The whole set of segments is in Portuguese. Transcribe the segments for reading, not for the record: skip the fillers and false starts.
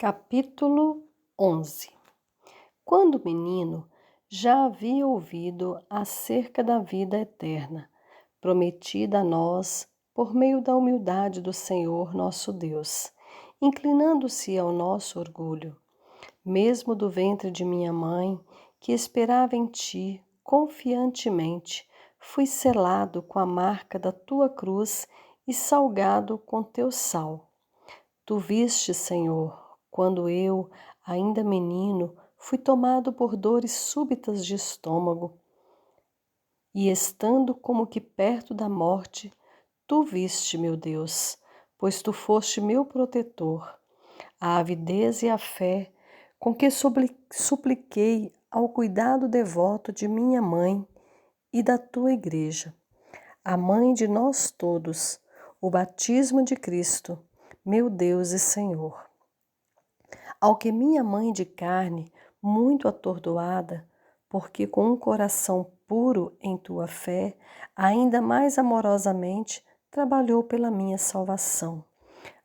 Capítulo 11. Quando menino, já havia ouvido acerca da vida eterna, prometida a nós por meio da humildade do Senhor nosso Deus, inclinando-se ao nosso orgulho. Mesmo do ventre de minha mãe, que esperava em ti confiantemente, fui selado com a marca da tua cruz e salgado com teu sal. Tu viste, Senhor, quando eu, ainda menino, fui tomado por dores súbitas de estômago, e estando como que perto da morte, tu viste, meu Deus, pois tu foste meu protetor. A avidez e a fé com que supliquei ao cuidado devoto de minha mãe e da tua igreja, a mãe de nós todos, o batismo de Cristo, meu Deus e Senhor. Ao que minha mãe de carne, muito atordoada, porque com um coração puro em tua fé, ainda mais amorosamente trabalhou pela minha salvação.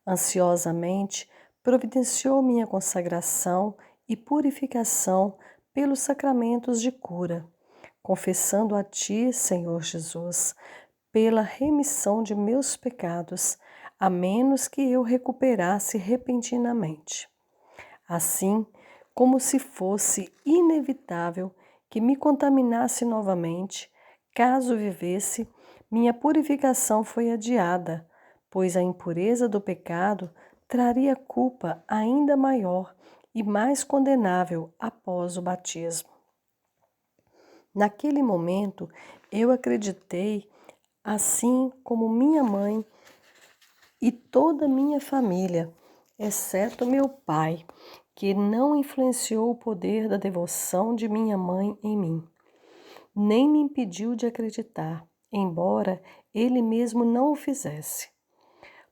Ansiosamente providenciou minha consagração e purificação pelos sacramentos de cura, confessando a ti, Senhor Jesus, pela remissão de meus pecados, a menos que eu recuperasse repentinamente. Assim, como se fosse inevitável que me contaminasse novamente, caso vivesse, minha purificação foi adiada, pois a impureza do pecado traria culpa ainda maior e mais condenável após o batismo. Naquele momento, eu acreditei, assim como minha mãe e toda a minha família, exceto meu pai, que não influenciou o poder da devoção de minha mãe em mim, nem me impediu de acreditar, embora ele mesmo não o fizesse,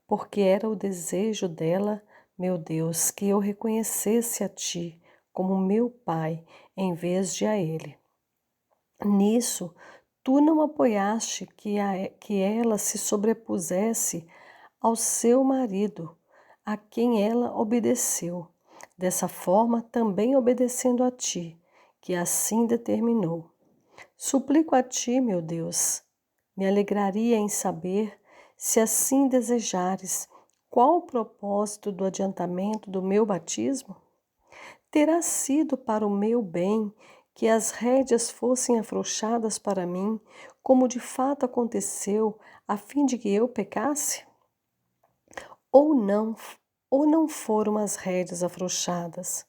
porque era o desejo dela, meu Deus, que eu reconhecesse a ti como meu pai, em vez de a ele. Nisso, tu não apoiaste que ela se sobrepusesse ao seu marido, a quem ela obedeceu, dessa forma também obedecendo a ti, que assim determinou. Suplico a ti, meu Deus, me alegraria em saber, se assim desejares, qual o propósito do adiantamento do meu batismo? Terá sido para o meu bem que as rédeas fossem afrouxadas para mim, como de fato aconteceu, a fim de que eu pecasse? Ou não foram as rédeas afrouxadas?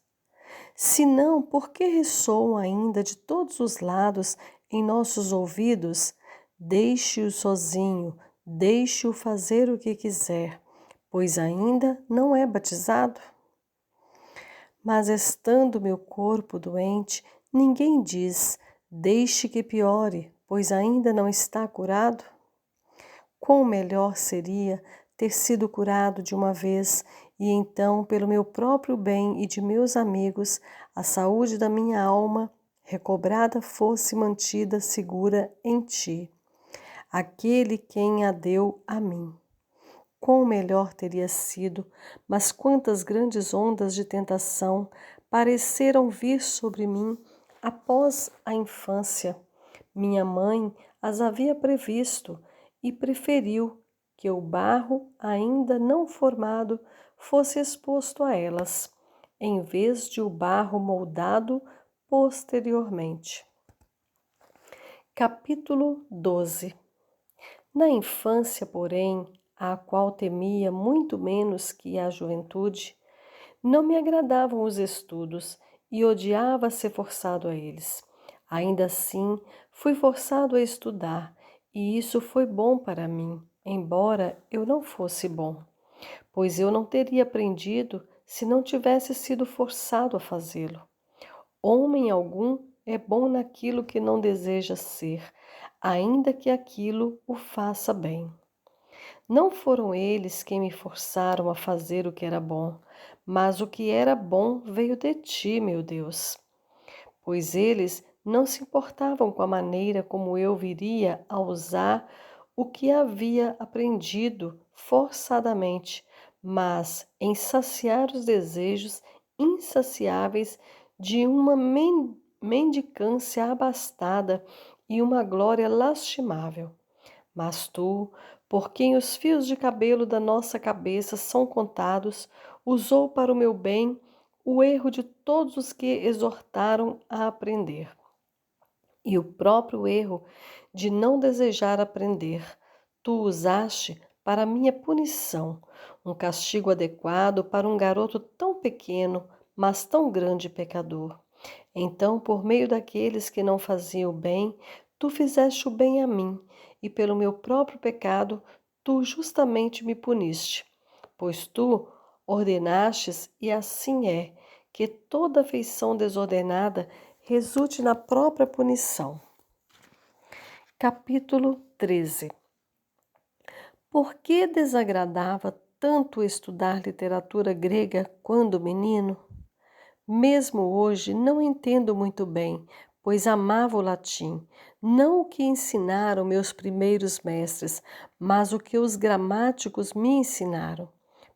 Se não, por que ressoam ainda de todos os lados em nossos ouvidos? Deixe-o sozinho, deixe-o fazer o que quiser, pois ainda não é batizado? Mas estando meu corpo doente, ninguém diz, deixe que piore, pois ainda não está curado? Quão melhor seria ter sido curado de uma vez, e então, pelo meu próprio bem e de meus amigos, a saúde da minha alma, recobrada, fosse mantida segura em ti, aquele quem a deu a mim. Quão melhor teria sido, mas quantas grandes ondas de tentação pareceram vir sobre mim após a infância. Minha mãe as havia previsto e preferiu que o barro ainda não formado fosse exposto a elas, em vez de o barro moldado posteriormente. Capítulo 12. Na infância, porém, a qual temia muito menos que a juventude, não me agradavam os estudos e odiava ser forçado a eles. Ainda assim, fui forçado a estudar, e isso foi bom para mim, embora eu não fosse bom, pois eu não teria aprendido se não tivesse sido forçado a fazê-lo. Homem algum é bom naquilo que não deseja ser, ainda que aquilo o faça bem. Não foram eles quem me forçaram a fazer o que era bom, mas o que era bom veio de ti, meu Deus. Pois eles não se importavam com a maneira como eu viria a usar o que havia aprendido forçadamente, mas em saciar os desejos insaciáveis de uma mendicância abastada e uma glória lastimável. Mas tu, por quem os fios de cabelo da nossa cabeça são contados, usou para o meu bem o erro de todos os que exortaram a aprender. E o próprio erro de não desejar aprender, tu usaste para minha punição, um castigo adequado para um garoto tão pequeno, mas tão grande pecador. Então, por meio daqueles que não faziam o bem, tu fizeste o bem a mim, e pelo meu próprio pecado, tu justamente me puniste. Pois tu ordenastes, e assim é, que toda afeição desordenada resulte na própria punição. Capítulo 13. Por que desagradava tanto estudar literatura grega quando menino? Mesmo hoje não entendo muito bem, pois amava o latim, não o que ensinaram meus primeiros mestres, mas o que os gramáticos me ensinaram,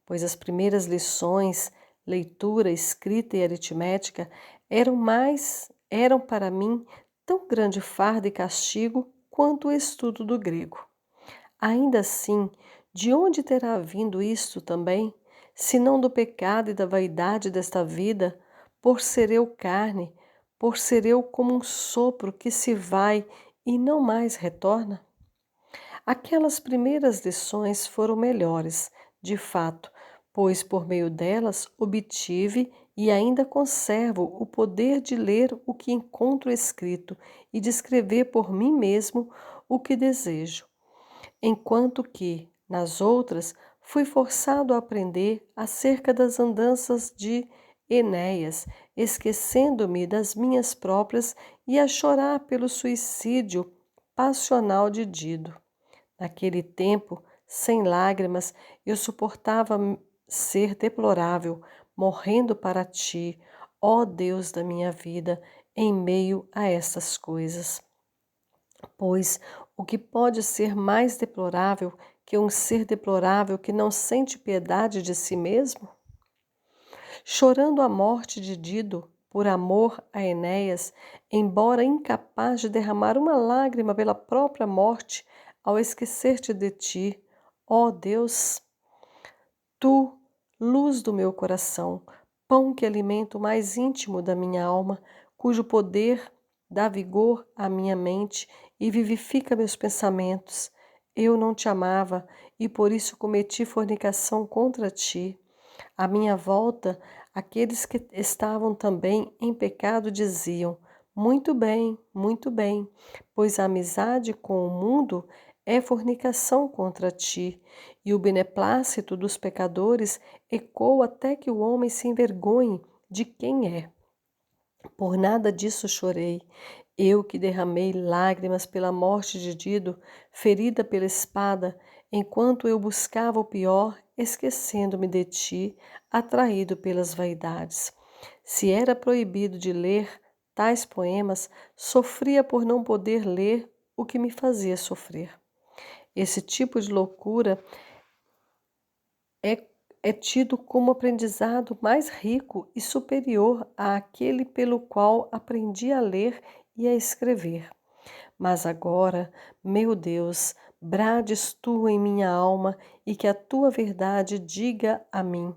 pois as primeiras lições, leitura, escrita e aritmética, eram para mim tão grande fardo e castigo quanto o estudo do grego. Ainda assim, de onde terá vindo isto também, senão do pecado e da vaidade desta vida, por ser eu carne, por ser eu como um sopro que se vai e não mais retorna? Aquelas primeiras lições foram melhores, de fato, pois por meio delas obtive e ainda conservo o poder de ler o que encontro escrito e de escrever por mim mesmo o que desejo. Enquanto que, nas outras, fui forçado a aprender acerca das andanças de Enéas, esquecendo-me das minhas próprias e a chorar pelo suicídio passional de Dido. Naquele tempo, sem lágrimas, eu suportava ser deplorável, morrendo para ti, ó Deus da minha vida, em meio a estas coisas. Pois o que pode ser mais deplorável que um ser deplorável que não sente piedade de si mesmo? Chorando a morte de Dido, por amor a Enéas, embora incapaz de derramar uma lágrima pela própria morte, ao esquecer-te de ti, ó Deus, tu, luz do meu coração, pão que alimenta o mais íntimo da minha alma, cujo poder dá vigor à minha mente e vivifica meus pensamentos. Eu não te amava e por isso cometi fornicação contra ti. À minha volta, aqueles que estavam também em pecado diziam: muito bem, pois a amizade com o mundo é fornicação contra ti, e o beneplácito dos pecadores ecoa até que o homem se envergonhe de quem é. Por nada disso chorei, eu que derramei lágrimas pela morte de Dido, ferida pela espada, enquanto eu buscava o pior, esquecendo-me de ti, atraído pelas vaidades. Se era proibido de ler tais poemas, sofria por não poder ler o que me fazia sofrer. Esse tipo de loucura é tido como aprendizado mais rico e superior àquele pelo qual aprendi a ler e a escrever. Mas agora, meu Deus, brades tu em minha alma e que a tua verdade diga a mim: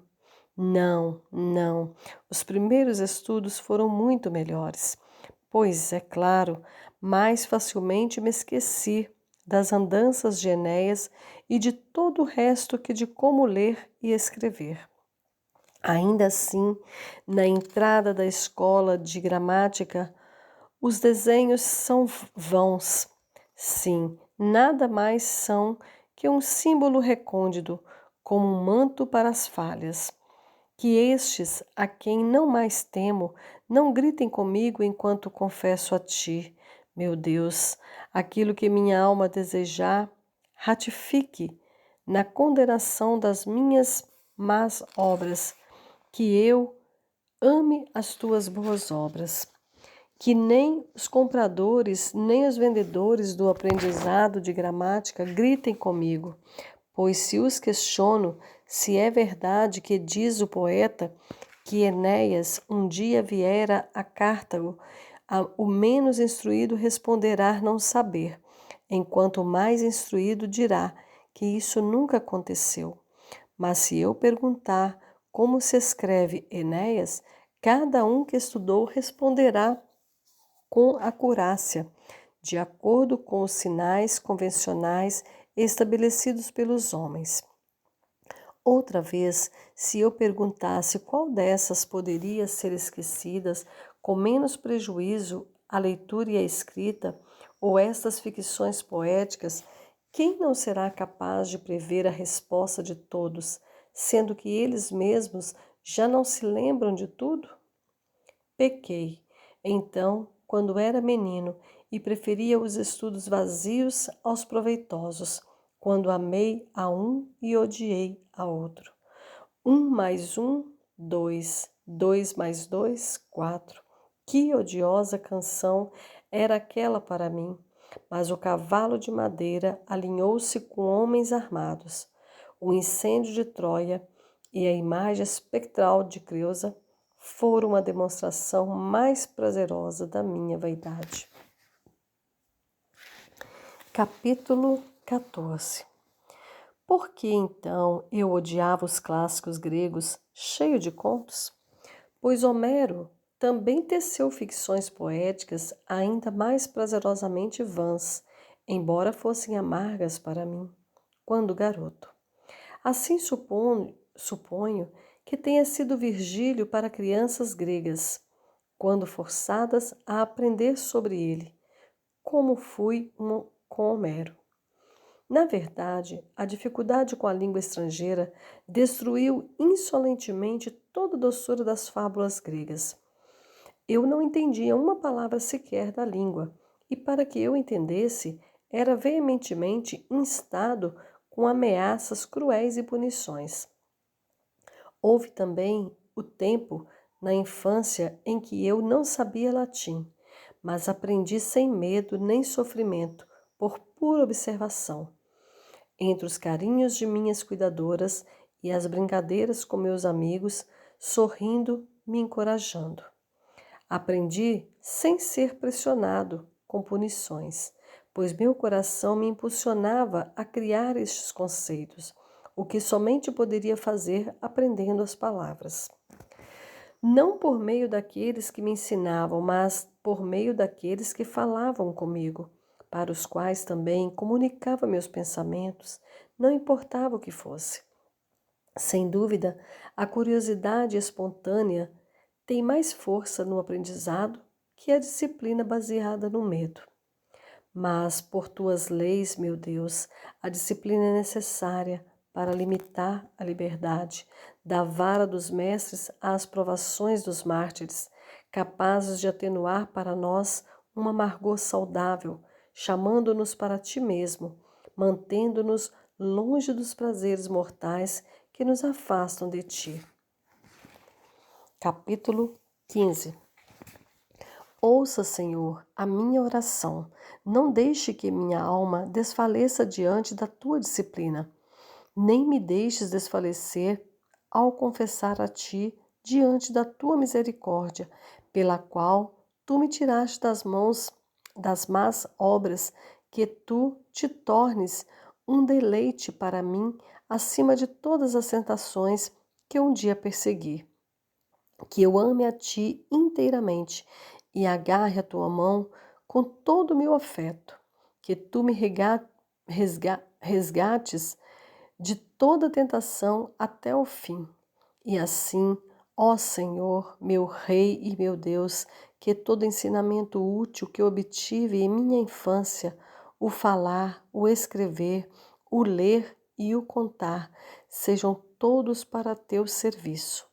não, não, os primeiros estudos foram muito melhores, pois, é claro, mais facilmente me esqueci das andanças de Enéas e de todo o resto que de como ler e escrever. Ainda assim, na entrada da escola de gramática, os desenhos são vãos. Sim, nada mais são que um símbolo recôndito, como um manto para as falhas. Que estes, a quem não mais temo, não gritem comigo enquanto confesso a ti, meu Deus, aquilo que minha alma desejar, ratifique na condenação das minhas más obras, que eu ame as tuas boas obras. Que nem os compradores, nem os vendedores do aprendizado de gramática gritem comigo, Pois se os questiono se é verdade que diz o poeta que Enéas um dia viera a Cartago, o menos instruído responderá não saber, enquanto o mais instruído dirá que isso nunca aconteceu. Mas se eu perguntar como se escreve Enéas, cada um que estudou responderá com acurácia, de acordo com os sinais convencionais estabelecidos pelos homens. Outra vez, se eu perguntasse qual dessas poderia ser esquecidas com menos prejuízo à leitura e à escrita, ou estas ficções poéticas, quem não será capaz de prever a resposta de todos, sendo que eles mesmos já não se lembram de tudo? Pequei, então, quando era menino, e preferia os estudos vazios aos proveitosos, quando amei a um e odiei a outro. 1 mais 1, 2. 2 mais 2, 4. Que odiosa canção era aquela para mim! Mas o cavalo de madeira alinhou-se com homens armados. O incêndio de Troia e a imagem espectral de Creusa foram uma demonstração mais prazerosa da minha vaidade. Capítulo 14. Por que então eu odiava os clássicos gregos cheios de contos? Pois Homero também teceu ficções poéticas ainda mais prazerosamente vãs, embora fossem amargas para mim, quando garoto. Assim suponho que tenha sido Virgílio para crianças gregas, quando forçadas a aprender sobre ele, como fui com Homero. Na verdade, a dificuldade com a língua estrangeira destruiu insolentemente toda a doçura das fábulas gregas. Eu não entendia uma palavra sequer da língua, e para que eu entendesse, era veementemente instado com ameaças cruéis e punições. Houve também o tempo, na infância, em que eu não sabia latim, mas aprendi sem medo nem sofrimento, por pura observação. Entre os carinhos de minhas cuidadoras e as brincadeiras com meus amigos, sorrindo, me encorajando. Aprendi sem ser pressionado com punições, pois meu coração me impulsionava a criar estes conceitos, o que somente poderia fazer aprendendo as palavras. Não por meio daqueles que me ensinavam, mas por meio daqueles que falavam comigo, para os quais também comunicava meus pensamentos, não importava o que fosse. Sem dúvida, a curiosidade espontânea tem mais força no aprendizado que a disciplina baseada no medo. Mas, por tuas leis, meu Deus, a disciplina é necessária para limitar a liberdade, da vara dos mestres às provações dos mártires, capazes de atenuar para nós um amargor saudável, chamando-nos para ti mesmo, mantendo-nos longe dos prazeres mortais que nos afastam de ti. Capítulo 15. Ouça, Senhor, a minha oração. Não deixe que minha alma desfaleça diante da tua disciplina. Nem me deixes desfalecer ao confessar a ti diante da tua misericórdia, pela qual tu me tiraste das mãos das más obras, que tu te tornes um deleite para mim acima de todas as tentações que um dia persegui. Que eu ame a ti inteiramente e agarre a tua mão com todo o meu afeto, que tu me resgates de toda tentação até o fim. E assim, ó Senhor, meu Rei e meu Deus, que todo ensinamento útil que obtive em minha infância, o falar, o escrever, o ler e o contar, sejam todos para teu serviço.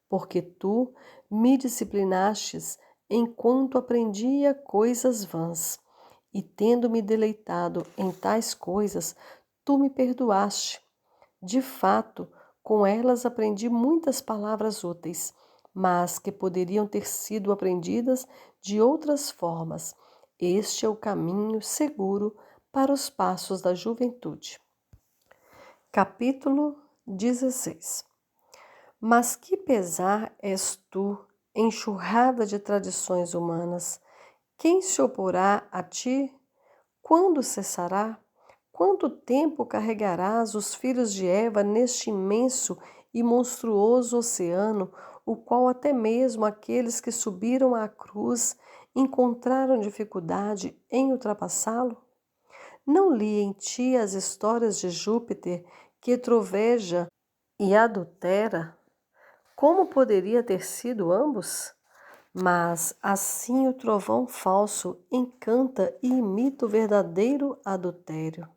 Porque tu me disciplinastes enquanto aprendia coisas vãs, e tendo-me deleitado em tais coisas, tu me perdoaste. De fato, com elas aprendi muitas palavras úteis, mas que poderiam ter sido aprendidas de outras formas. Este é o caminho seguro para os passos da juventude. Capítulo 16. Mas que pesar és tu, enxurrada de tradições humanas! Quem se oporá a ti? Quando cessará? Quanto tempo carregarás os filhos de Eva neste imenso e monstruoso oceano, o qual até mesmo aqueles que subiram à cruz encontraram dificuldade em ultrapassá-lo? Não li em ti as histórias de Júpiter, que troveja e adultera? Como poderia ter sido ambos? Mas assim o trovão falso encanta e imita o verdadeiro adultério.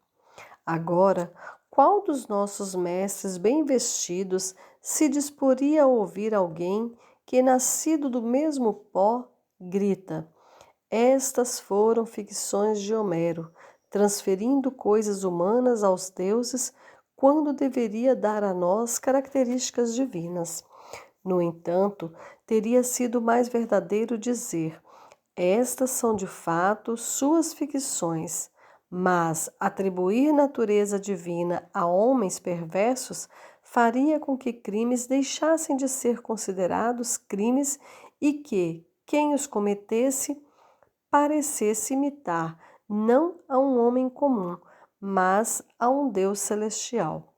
Agora, qual dos nossos mestres bem vestidos se disporia a ouvir alguém que, nascido do mesmo pó, grita: estas foram ficções de Homero, transferindo coisas humanas aos deuses, quando deveria dar a nós características divinas. No entanto, teria sido mais verdadeiro dizer: estas são de fato suas ficções, mas atribuir natureza divina a homens perversos faria com que crimes deixassem de ser considerados crimes e que quem os cometesse parecesse imitar não a um homem comum, mas a um Deus celestial.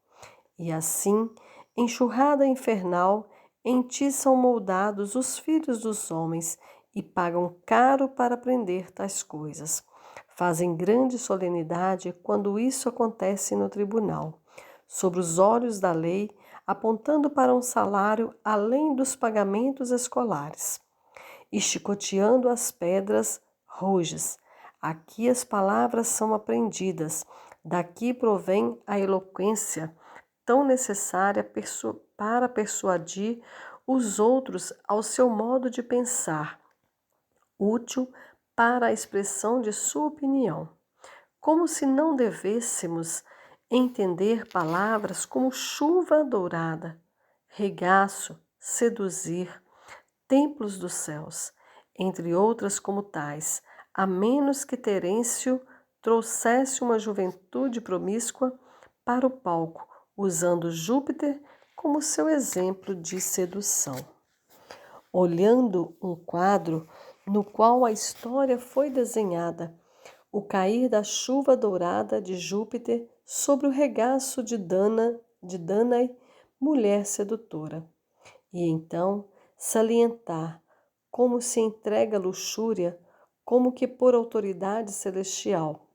E assim, enxurrada infernal, em ti são moldados os filhos dos homens e pagam caro para aprender tais coisas. Fazem grande solenidade quando isso acontece no tribunal, sobre os olhos da lei, apontando para um salário além dos pagamentos escolares. E chicoteando as pedras, ruges. Aqui as palavras são aprendidas, daqui provém a eloquência tão necessária para persuadir os outros ao seu modo de pensar, útil para a expressão de sua opinião. Como se não devêssemos entender palavras como chuva dourada, regaço, seduzir, templos dos céus, entre outras como tais, a menos que Terêncio trouxesse uma juventude promíscua para o palco, usando Júpiter como seu exemplo de sedução. Olhando um quadro no qual a história foi desenhada, o cair da chuva dourada de Júpiter sobre o regaço de Danae, mulher sedutora. E então salientar como se entrega a luxúria, como que por autoridade celestial.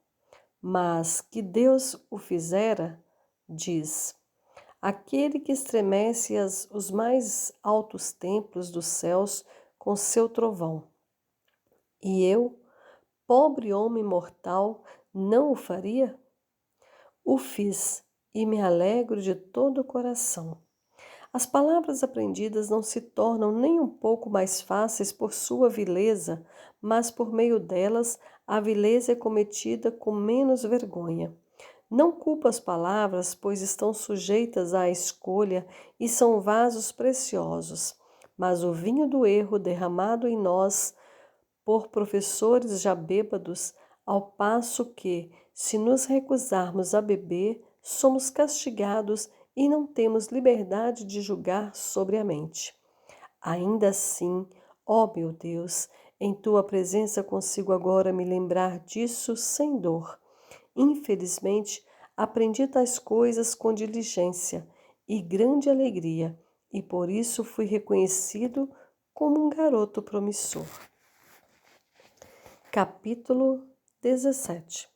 Mas que Deus o fizera, diz, aquele que estremece os mais altos templos dos céus com seu trovão. E eu, pobre homem mortal, não o faria? O fiz e me alegro de todo o coração. As palavras aprendidas não se tornam nem um pouco mais fáceis por sua vileza, mas por meio delas a vileza é cometida com menos vergonha. Não culpo as palavras, pois estão sujeitas à escolha e são vasos preciosos, mas o vinho do erro derramado em nós por professores já bêbados, ao passo que, se nos recusarmos a beber, somos castigados e não temos liberdade de julgar sobre a mente. Ainda assim, ó meu Deus, em tua presença consigo agora me lembrar disso sem dor. Infelizmente, aprendi tais coisas com diligência e grande alegria, e por isso fui reconhecido como um garoto promissor. Capítulo 17.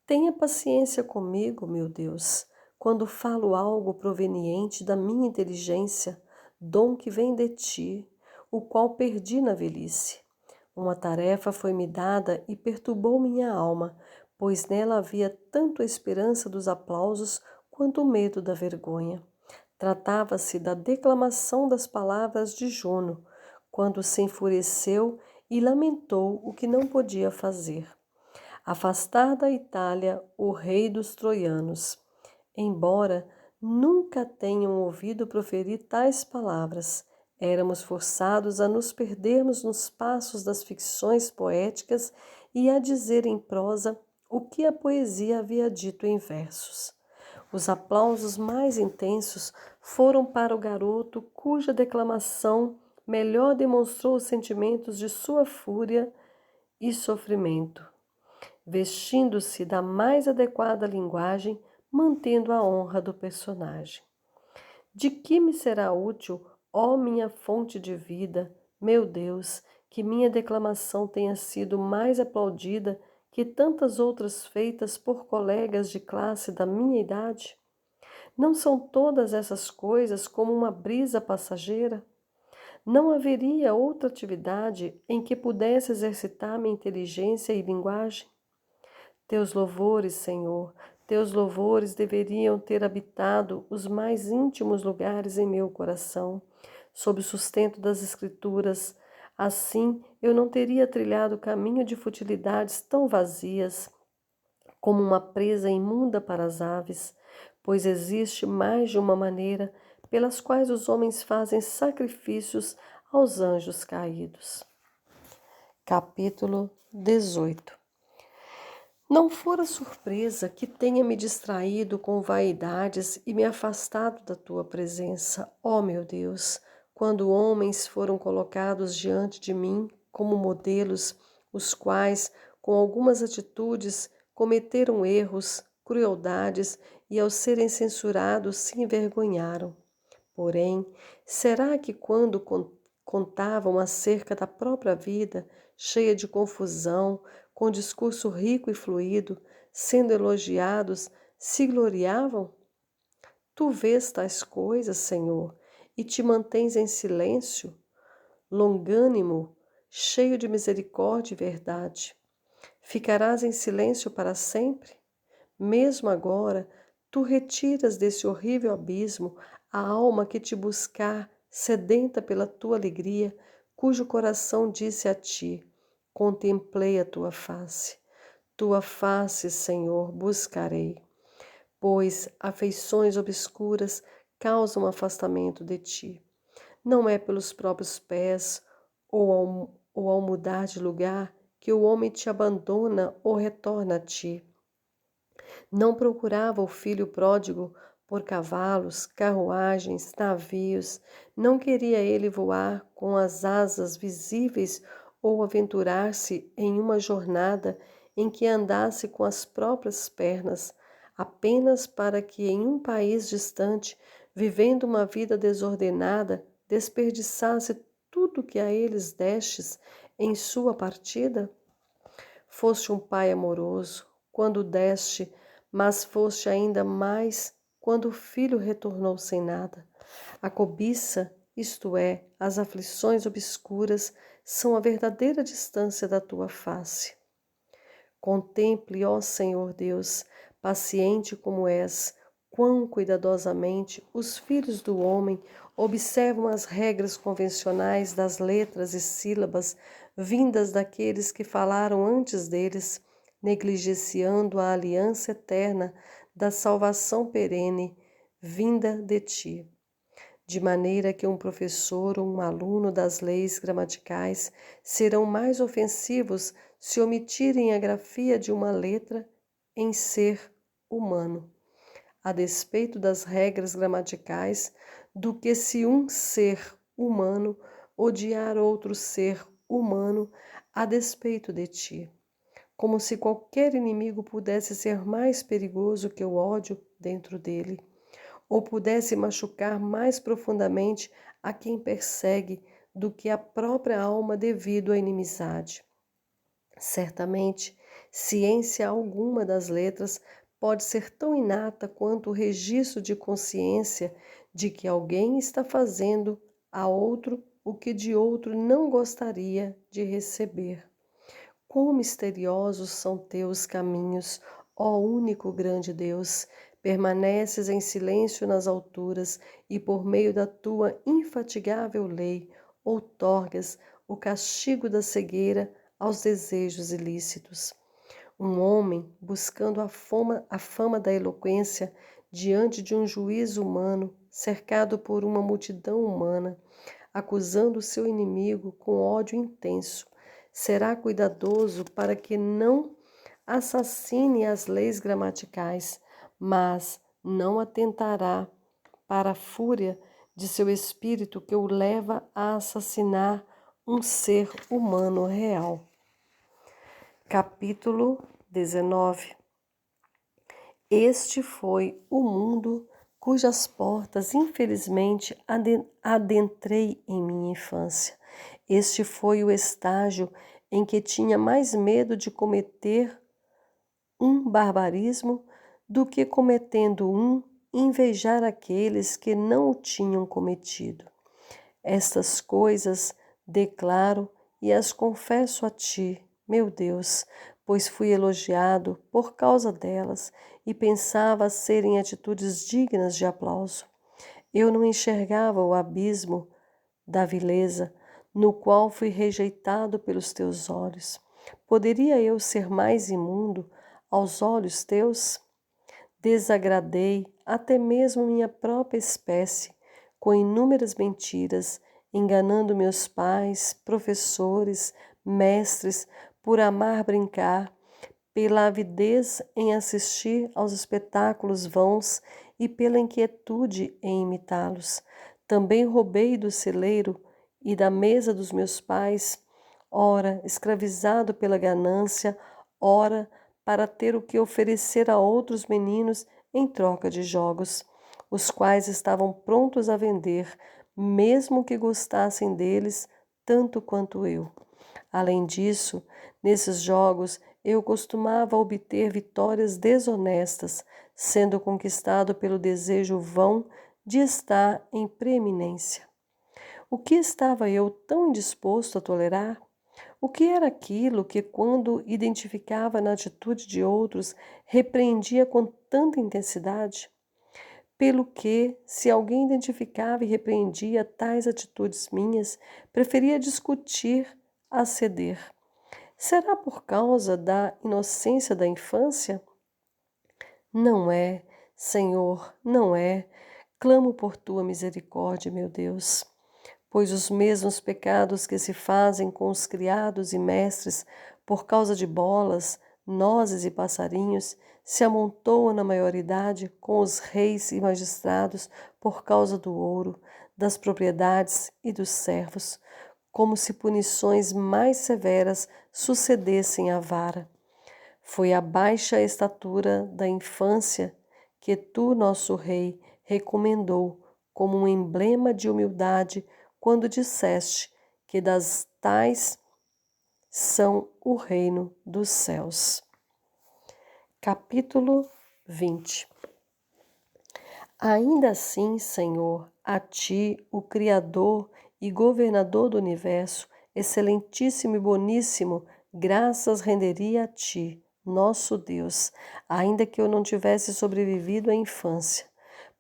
Tenha paciência comigo, meu Deus, quando falo algo proveniente da minha inteligência, dom que vem de ti, o qual perdi na velhice. Uma tarefa foi-me dada e perturbou minha alma, pois nela havia tanto a esperança dos aplausos quanto o medo da vergonha. Tratava-se da declamação das palavras de Juno, quando se enfureceu e lamentou o que não podia fazer. Afastar da Itália o rei dos troianos. Embora nunca tenham ouvido proferir tais palavras, éramos forçados a nos perdermos nos passos das ficções poéticas e a dizer em prosa o que a poesia havia dito em versos. Os aplausos mais intensos foram para o garoto cuja declamação melhor demonstrou os sentimentos de sua fúria e sofrimento, vestindo-se da mais adequada linguagem, mantendo a honra do personagem. De que me será útil, ó minha fonte de vida, meu Deus, que minha declamação tenha sido mais aplaudida que tantas outras feitas por colegas de classe da minha idade? Não são todas essas coisas como uma brisa passageira? Não haveria outra atividade em que pudesse exercitar minha inteligência e linguagem? Teus louvores, Senhor, teus louvores deveriam ter habitado os mais íntimos lugares em meu coração, sob o sustento das Escrituras. Assim, eu não teria trilhado caminho de futilidades tão vazias como uma presa imunda para as aves, pois existe mais de uma maneira pelas quais os homens fazem sacrifícios aos anjos caídos. Capítulo 18. Não fora surpresa que tenha me distraído com vaidades e me afastado da tua presença, ó meu Deus, quando homens foram colocados diante de mim como modelos, os quais, com algumas atitudes, cometeram erros, crueldades e, ao serem censurados, se envergonharam. Porém, será que quando contavam acerca da própria vida, cheia de confusão, com discurso rico e fluido, sendo elogiados, se gloriavam? Tu vês tais coisas, Senhor, e te mantens em silêncio, longânimo, cheio de misericórdia e verdade. Ficarás em silêncio para sempre? Mesmo agora, tu retiras desse horrível abismo a alma que te buscar, sedenta pela tua alegria, cujo coração disse a ti: contemplei a tua face. Tua face, Senhor, buscarei, pois afeições obscuras causam afastamento de ti. Não é pelos próprios pés ou ao mudar de lugar que o homem te abandona ou retorna a ti. Não procurava o filho pródigo por cavalos, carruagens, navios, não queria ele voar com as asas visíveis ou aventurar-se em uma jornada em que andasse com as próprias pernas, apenas para que em um país distante, vivendo uma vida desordenada, desperdiçasse tudo que a eles destes em sua partida? Foste um pai amoroso quando deste, mas foste ainda mais quando o filho retornou sem nada. A cobiça, isto é, as aflições obscuras, são a verdadeira distância da tua face. Contemple, ó Senhor Deus, paciente como és, quão cuidadosamente os filhos do homem observam as regras convencionais das letras e sílabas vindas daqueles que falaram antes deles, negligenciando a aliança eterna da salvação perene vinda de ti. De maneira que um professor ou um aluno das leis gramaticais serão mais ofensivos se omitirem a grafia de uma letra em ser humano, a despeito das regras gramaticais, do que se um ser humano odiar outro ser humano a despeito de ti. Como se qualquer inimigo pudesse ser mais perigoso que o ódio dentro dele, ou pudesse machucar mais profundamente a quem persegue do que a própria alma devido à inimizade. Certamente, ciência alguma das letras pode ser tão inata quanto o registro de consciência de que alguém está fazendo a outro o que de outro não gostaria de receber. Quão misteriosos são teus caminhos, ó único grande Deus! Permaneces em silêncio nas alturas e por meio da tua infatigável lei outorgas o castigo da cegueira aos desejos ilícitos. Um homem, buscando a fama da eloquência diante de um juiz humano, cercado por uma multidão humana, acusando o seu inimigo com ódio intenso, será cuidadoso para que não assassine as leis gramaticais, mas não atentará para a fúria de seu espírito que o leva a assassinar um ser humano real. Capítulo 19. Este foi o mundo cujas portas, infelizmente, adentrei em minha infância. Este foi o estágio em que tinha mais medo de cometer um barbarismo do que, cometendo um, invejar aqueles que não o tinham cometido. Estas coisas declaro e as confesso a ti, meu Deus, pois fui elogiado por causa delas e pensava serem atitudes dignas de aplauso. Eu não enxergava o abismo da vileza, no qual fui rejeitado pelos teus olhos. Poderia eu ser mais imundo aos olhos teus? Desagradei até mesmo minha própria espécie, com inúmeras mentiras, enganando meus pais, professores, mestres, por amar brincar, pela avidez em assistir aos espetáculos vãos e pela inquietude em imitá-los. Também roubei do celeiro e da mesa dos meus pais, ora escravizado pela ganância, ora para ter o que oferecer a outros meninos em troca de jogos, os quais estavam prontos a vender, mesmo que gostassem deles tanto quanto eu. Além disso, nesses jogos eu costumava obter vitórias desonestas, sendo conquistado pelo desejo vão de estar em preeminência. O que estava eu tão indisposto a tolerar? O que era aquilo que, quando identificava na atitude de outros, repreendia com tanta intensidade? Pelo que, se alguém identificava e repreendia tais atitudes minhas, preferia discutir a ceder. Será por causa da inocência da infância? Não é, Senhor, não é. Clamo por tua misericórdia, meu Deus. Pois os mesmos pecados que se fazem com os criados e mestres por causa de bolas, nozes e passarinhos, se amontoam na maioridade com os reis e magistrados por causa do ouro, das propriedades e dos servos, como se punições mais severas sucedessem à vara. Foi a baixa estatura da infância que tu, nosso rei, recomendou como um emblema de humildade quando disseste que das tais são o reino dos céus. Capítulo 20. Ainda assim, Senhor, a ti, o Criador e Governador do Universo, excelentíssimo e boníssimo, graças renderia a ti, nosso Deus, ainda que eu não tivesse sobrevivido à infância,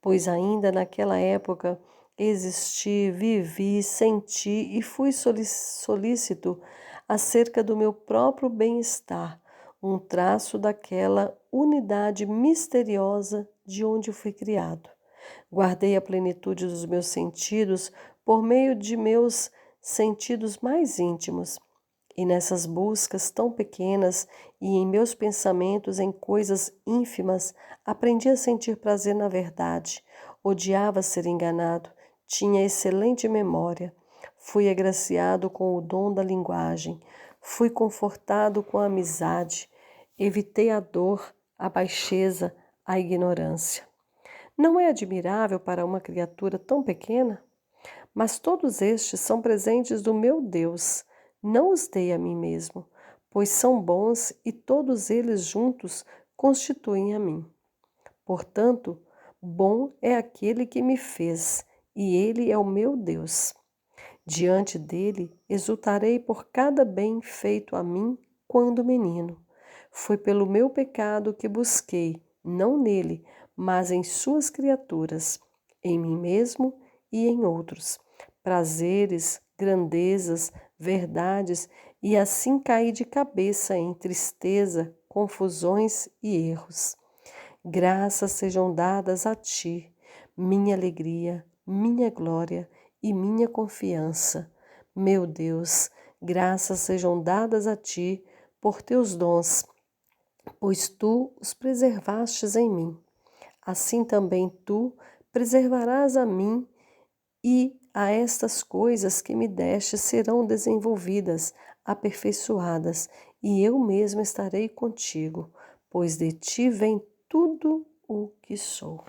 pois ainda naquela época existi, vivi, senti e fui solícito acerca do meu próprio bem-estar, um traço daquela unidade misteriosa de onde fui criado. Guardei a plenitude dos meus sentidos por meio de meus sentidos mais íntimos. E nessas buscas tão pequenas e em meus pensamentos em coisas ínfimas, aprendi a sentir prazer na verdade. Odiava ser enganado. Tinha excelente memória. Fui agraciado com o dom da linguagem. Fui confortado com a amizade. Evitei a dor, a baixeza, a ignorância. Não é admirável para uma criatura tão pequena? Mas todos estes são presentes do meu Deus. Não os dei a mim mesmo, pois são bons e todos eles juntos constituem a mim. Portanto, bom é aquele que me fez, e ele é o meu Deus. Diante dele exultarei por cada bem feito a mim quando menino. Foi pelo meu pecado que busquei, não nele, mas em suas criaturas, em mim mesmo e em outros, prazeres, grandezas, verdades, e assim caí de cabeça em tristeza, confusões e erros. Graças sejam dadas a ti, minha alegria, minha glória e minha confiança. Meu Deus, graças sejam dadas a ti por teus dons, pois tu os preservastes em mim. assim também tu preservarás a mim, e a estas coisas que me deste serão desenvolvidas, aperfeiçoadas, e eu mesmo estarei contigo, pois de ti vem tudo o que sou.